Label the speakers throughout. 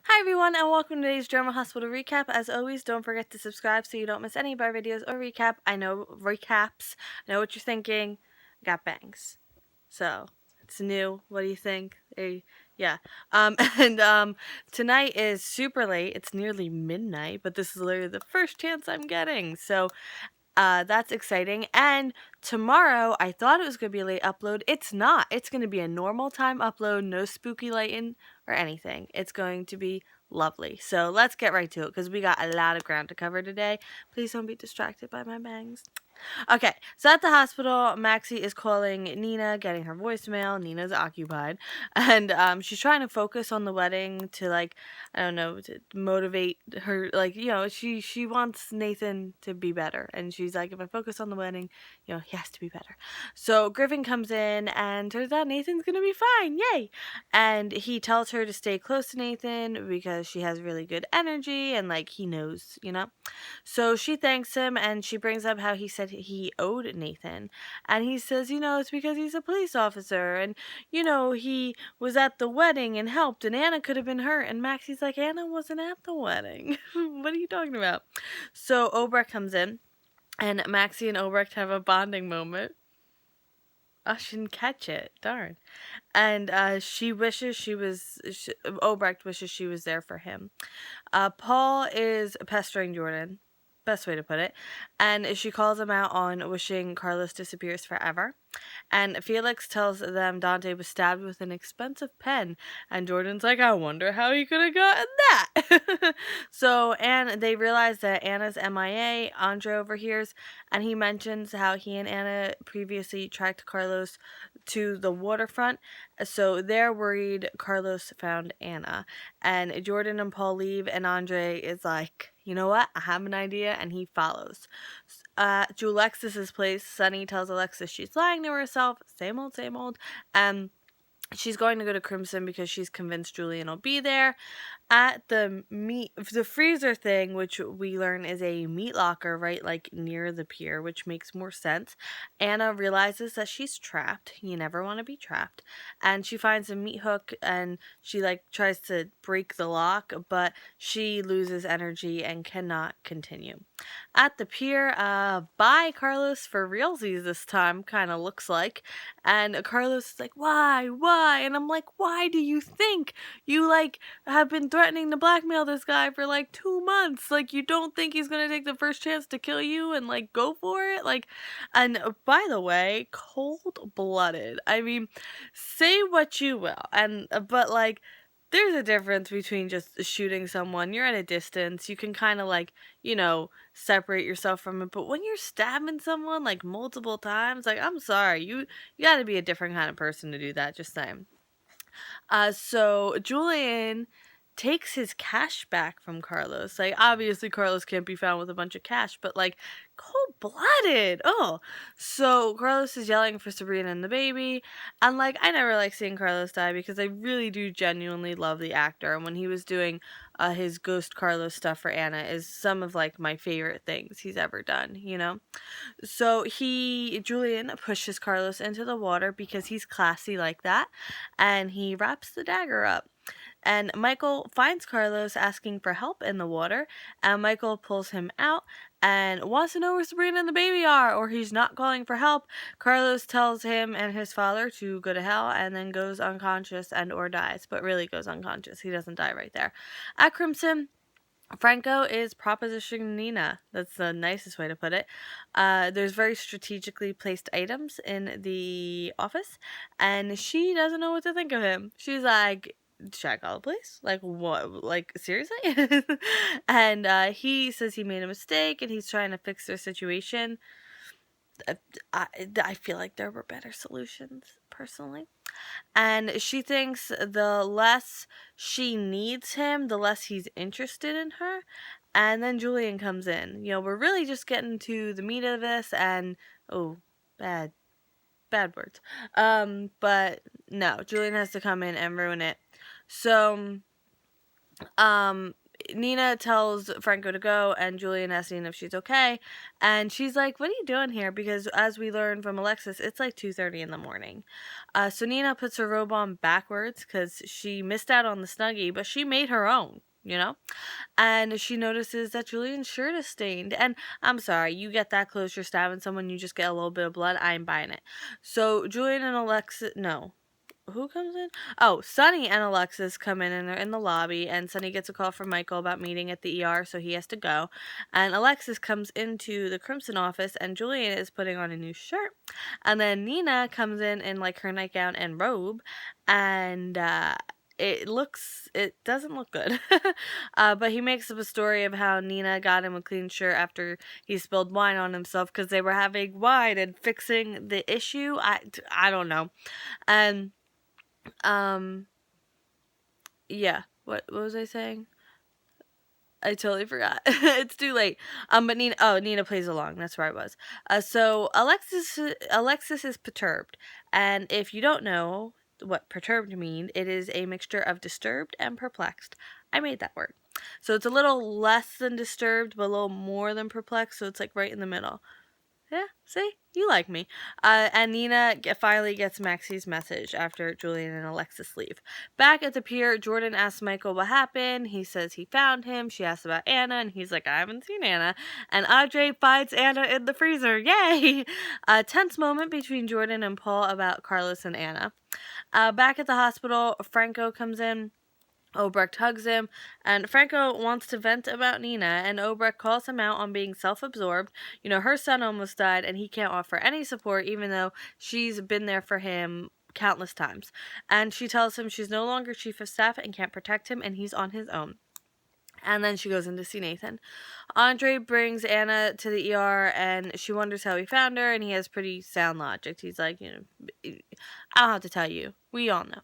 Speaker 1: Hi everyone and welcome to today's Drama Hospital recap. As always, don't forget to subscribe so you don't miss any of our videos or recaps. I know what you're thinking. I got bangs. So, it's new. What do you think? Yeah. And tonight is super late. It's nearly midnight, but this is literally the first chance I'm getting. So, that's exciting. And tomorrow, I thought it was going to be a late upload. It's not. It's going to be a normal time upload, no spooky lighting or anything. It's going to be lovely. So let's get right to it because we got a lot of ground to cover today. Please don't be distracted by my bangs. Okay, so at the hospital, Maxie is calling Nina, getting her voicemail. Nina's occupied, and she's trying to focus on the wedding to, like, I don't know, to motivate her. Like, she wants Nathan to be better, and she's like, if I focus on the wedding, he has to be better. So Griffin comes in, and turns out Nathan's gonna be fine. Yay! And he tells her to stay close to Nathan because she has really good energy, and like he knows. So she thanks him and she brings up how he said he owed Nathan. And he says, it's because he's a police officer and, he was at the wedding and helped and Anna could have been hurt. And Maxie's like, Anna wasn't at the wedding. What are you talking about? So Obrecht comes in and Maxie and Obrecht have a bonding moment. I shouldn't catch it. Darn. And Obrecht wishes she was there for him. Paul is pestering Jordan. Best way to put it. And she calls him out on wishing Carlos disappears forever. And Felix tells them Dante was stabbed with an expensive pen. And Jordan's like, I wonder how he could have gotten that. And they realize that Anna's MIA. Andre overhears. And he mentions how he and Anna previously tracked Carlos to the waterfront. So they're worried Carlos found Anna. And Jordan and Paul leave. And Andre is like, you know what? I have an idea, and he follows. To Alexis's place, Sunny tells Alexis she's lying to herself. Same old, same old. She's going to go to Crimson because she's convinced Julian will be there. At the freezer thing, which we learn is a meat locker right like near the pier, which makes more sense. Anna realizes that she's trapped. You never want to be trapped. And she finds a meat hook and she tries to break the lock, but she loses energy and cannot continue. At the pier, bye Carlos for realsies this time, kind of looks like. And Carlos is like, why? And I'm like, why do you think you have been threatening to blackmail this guy for 2 months? You don't think he's gonna take the first chance to kill you and go for it? And by the way, cold-blooded. I mean, say what you will, but there's a difference between just shooting someone. You're at a distance. You can kind of separate yourself from it. But when you're stabbing someone multiple times, I'm sorry, you got to be a different kind of person to do that. Just saying. So Julian takes his cash back from Carlos. Obviously Carlos can't be found with a bunch of cash, but cold-blooded. Oh. So Carlos is yelling for Sabrina and the baby. And I never like seeing Carlos die because I really do genuinely love the actor. And when he was doing his Ghost Carlos stuff for Anna is some of my favorite things he's ever done. So Julian pushes Carlos into the water because he's classy like that, and he wraps the dagger up. And Michael finds Carlos asking for help in the water, and Michael pulls him out and wants to know where Sabrina and the baby are, or he's not calling for help. Carlos tells him and his father to go to hell, and then goes unconscious and or dies, but really goes unconscious. He doesn't die right there. At Crimson, Franco is propositioning Nina. That's the nicest way to put it. There's very strategically placed items in the office, and she doesn't know what to think of him. She's like, should I call the police? What? Seriously? And he says he made a mistake, and he's trying to fix their situation. I feel like there were better solutions, personally. And she thinks the less she needs him, the less he's interested in her. And then Julian comes in. We're really just getting to the meat of this, and bad words. But no, Julian has to come in and ruin it. So, Nina tells Franco to go, and Julian asks Nina if she's okay. And she's like, what are you doing here? Because as we learned from Alexis, it's like 2:30 in the morning. So Nina puts her robe on backwards because she missed out on the Snuggie, but she made her own, you know? And she notices that Julian's shirt is stained. And I'm sorry, you get that close, you're stabbing someone, you just get a little bit of blood. I ain't buying it. So Julian and Alexis, no. Who comes in? Oh, Sunny and Alexis come in and they're in the lobby. And Sunny gets a call from Michael about meeting at the ER, so he has to go. And Alexis comes into the Crimson office, and Julian is putting on a new shirt. And then Nina comes in like her nightgown and robe, and it doesn't look good. But he makes up a story of how Nina got him a clean shirt after he spilled wine on himself because they were having wine and fixing the issue. I don't know. And yeah, what was I saying? I totally forgot. It's too late. But Nina plays along. That's where I was. So Alexis is perturbed, and if you don't know what perturbed mean, it is a mixture of disturbed and perplexed. I made that word. So it's a little less than disturbed, but a little more than perplexed. So it's like right in the middle. Yeah, see? You like me. And Nina finally gets Maxie's message after Julian and Alexis leave. Back at the pier, Jordan asks Michael what happened. He says he found him. She asks about Anna, and he's like, I haven't seen Anna. And Audrey finds Anna in the freezer. Yay! A tense moment between Jordan and Paul about Carlos and Anna. Back at the hospital, Franco comes in. Obrecht hugs him, and Franco wants to vent about Nina, and Obrecht calls him out on being self-absorbed. You know, her son almost died, and he can't offer any support, even though she's been there for him countless times. And she tells him she's no longer chief of staff and can't protect him, and he's on his own. And then she goes in to see Nathan. Andre brings Anna to the ER, and she wonders how he found her, and he has pretty sound logic. He's like, I don't have to tell you. We all know.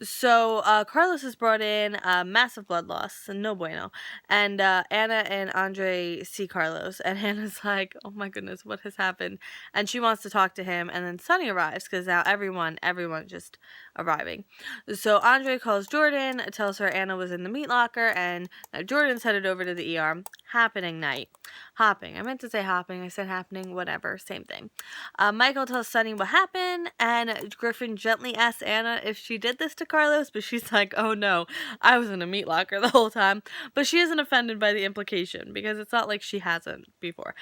Speaker 1: So Carlos is brought in, massive blood loss, no bueno. And Anna and Andre see Carlos, and Anna's like, oh my goodness, what has happened? And she wants to talk to him, and then Sunny arrives, because now everyone just arriving. So Andre calls Jordan, tells her Anna was in the meat locker, and now Jordan's headed over to the ER. Happening night. Hopping. I meant to say hopping. I said happening. Whatever. Same thing. Michael tells Sunny what happened, and Griffin gently asks Anna if she did this to Carlos, but she's like, oh no, I was in a meat locker the whole time. But she isn't offended by the implication, because it's not like she hasn't before.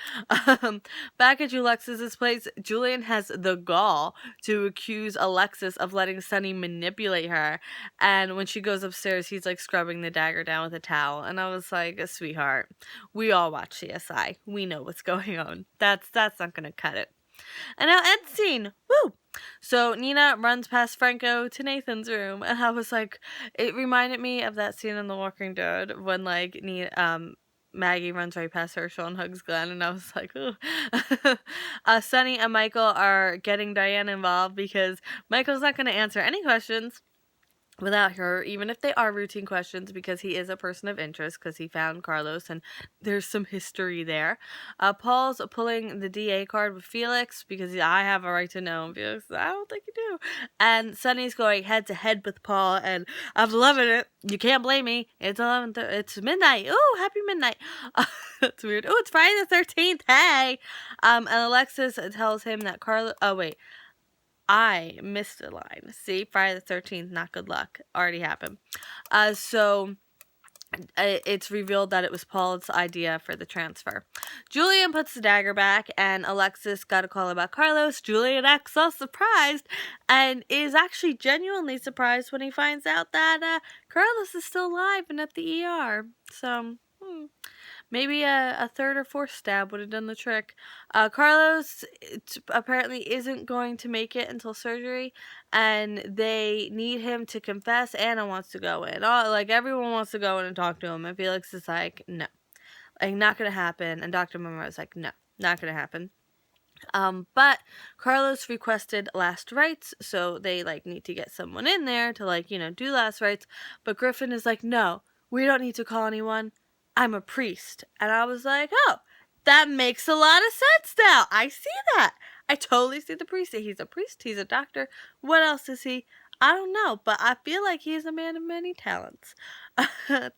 Speaker 1: Back at Alexis's place, Julian has the gall to accuse Alexis of letting Sunny manipulate her, and when she goes upstairs, he's like scrubbing the dagger down with a towel, and I was like, sweetheart, we all watch CSI. We know what's going on. That's not gonna cut it. And now end scene. Woo! So Nina runs past Franco to Nathan's room, and I was like, it reminded me of that scene in The Walking Dead when like Maggie runs right past Herschel and hugs Glenn, and I was like, ooh. Sunny and Michael are getting Diane involved because Michael's not going to answer any questions without her, even if they are routine questions, because he is a person of interest, because he found Carlos, and there's some history there. Paul's pulling the DA card with Felix, because I have a right to know, and Felix, I don't think you do. And Sunny's going head-to-head with Paul, and I'm loving it. You can't blame me. It's 11:30. It's midnight. Ooh, happy midnight. That's weird. Ooh, it's Friday the 13th. Hey! And Alexis tells him that Carlos... Oh, wait. I missed a line. See, Friday the 13th, not good luck. Already happened. So it's revealed that it was Paul's idea for the transfer. Julian puts the dagger back, and Alexis got a call about Carlos. Julian acts all surprised, and is actually genuinely surprised when he finds out that Carlos is still alive and at the ER. So, maybe a third or fourth stab would have done the trick. Carlos apparently isn't going to make it until surgery, and they need him to confess. Anna wants to go in. Everyone wants to go in and talk to him, and Felix is like, no. Not going to happen. And Dr. Monroe is like, no, not going to happen. But Carlos requested last rites, so they need to get someone in there to do last rites. But Griffin is like, no, we don't need to call anyone. I'm a priest. And I was like, oh, that makes a lot of sense now. I see that. I totally see the priest. He's a priest. He's a doctor. What else is he? I don't know, but I feel like he's a man of many talents.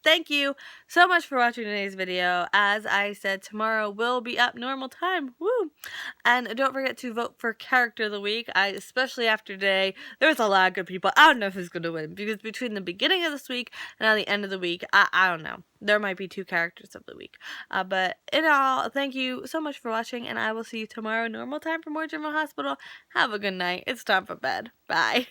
Speaker 1: Thank you so much for watching today's video. As I said, tomorrow will be up normal time. Woo! And don't forget to vote for Character of the Week. Especially after today, there's a lot of good people. I don't know who's going to win, because between the beginning of this week and now the end of the week, I don't know. There might be 2 characters of the week. But in all, thank you so much for watching, and I will see you tomorrow normal time for more General Hospital. Have a good night. It's time for bed. Bye.